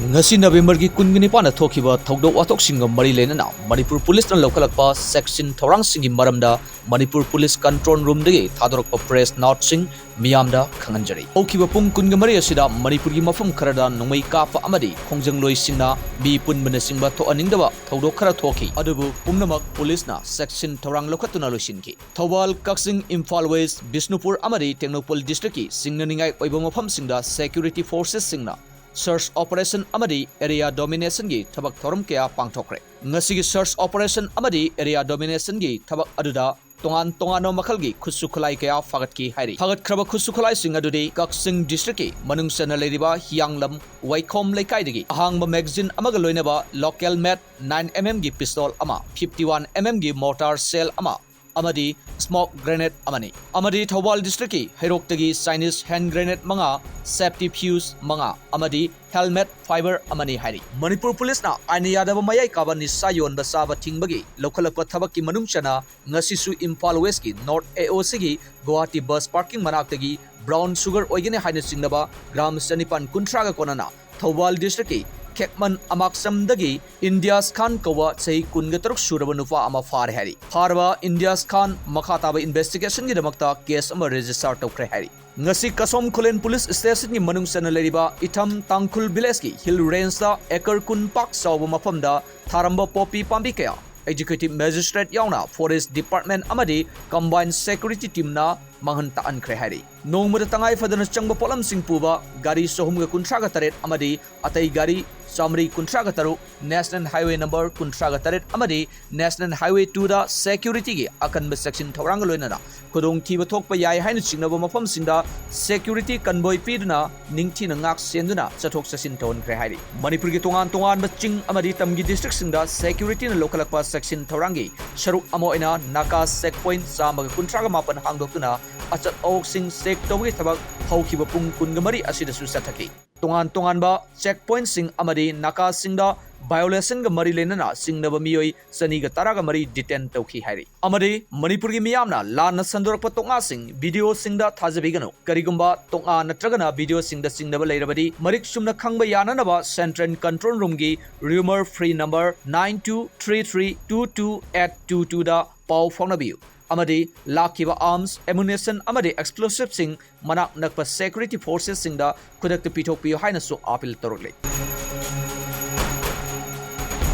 Ngasi November ki kungini pana thokiba thogdo watok singa mari lenana Manipur police na lokalakpa section thorang singi maramda Manipur police control room degi Thadorakpa press note sing miyamda khanganjari okiba pung kunga mari asida Manipur gi mafam kharada nongmai kapa amadi khongjang loi singna mi punbana singba tho aningdaba thogdo khara thoki adubu pumnamak police na section thorang lokatuna loisinki Thawal Kaksing Imphal West Bisnupur amadi Tengnopal district ki singnaningai oiba mafam singda security forces singna search operation amadi area domination gi thabak thorum kya pangthokre ngasi gi search operation amadi area domination gi thabak aduda tongan tongano makal gi khusu khulai kya fagat ki hairi fagat khraba khusu khulai sing adudi Kaksing district ki manung sana leriba hianglam waikhom leikai degi ahangba magazine amaga loinaba local mat 9mm gi pistol ama 51mm gi mortar shell ama amadi smoke grenade amadi Thawal district ki Hairok-tagi Chinese hand grenade manga safety fuse manga amadi helmet fiber amani hairi Manipur police na aina yadaba mayai kaba nisa yon basaba tingbagi lokhalakpa thabak ki manungchana ngasi su Imphal West ki North AOC gi Guwahati bus parking manaktagi brown sugar oigene haina singnaba gram sanipan kuntra ga konana Thawal district ki Kekman Amaksamdagi India's Khan Kawa Sei Kungataruk Suraba Nufa Ama Far Hari. Farba India's Khan Makataba investigation Gidamakta case ama register Tokre Hari. Ngasi Kasom Kulen police station ni manung sana leriba Itam Tangkul Bileski Hill Range da Ekar Kun Park Sawa Mafamda Tharamba Popi Pambikaya. Executive Magistrate Yauna Forest Department amadi Combined Security Team na manghanta ankre hari nongmada tangai fadana changba polam singpuba gari sohumga kuntraga taret amadi atai gari samri kuntraga taru National Highway number kuntraga taret amadi National Highway 2 da security gi akanba section thoranga loinana kodong thiba thokpa yai haina chingnaba mafam singda security convoy piduna ningthi na ngak senduna chathok chasin ton kre hari Manipur gi tongan ba ching amadi tamgi district singda security na lokalakpa section thorangi sharuk amoina naka checkpoint samaga kuntraga mapan hangdoktuna achat oksing sek togi thabak haukiba pung kungamari asida su sathaki tongan ba checkpoint sing amadi naka singda violation ga mari lenana singnaba miyoi sani ga tara ga mari detain tawki hairi amadi Manipur gi miyamna lana sandorakpa tonga sing video singda thajabigano karigumba tonga natragana video singda singnaba leirabadi marik sumna khangba yananaba central control room gi rumor free number 92332222 da pau phongnabiu amadi lakiba arms ammunition amadi explosive sing manak nakpa security forces singda kudak te pithok piyo haina su appeal torole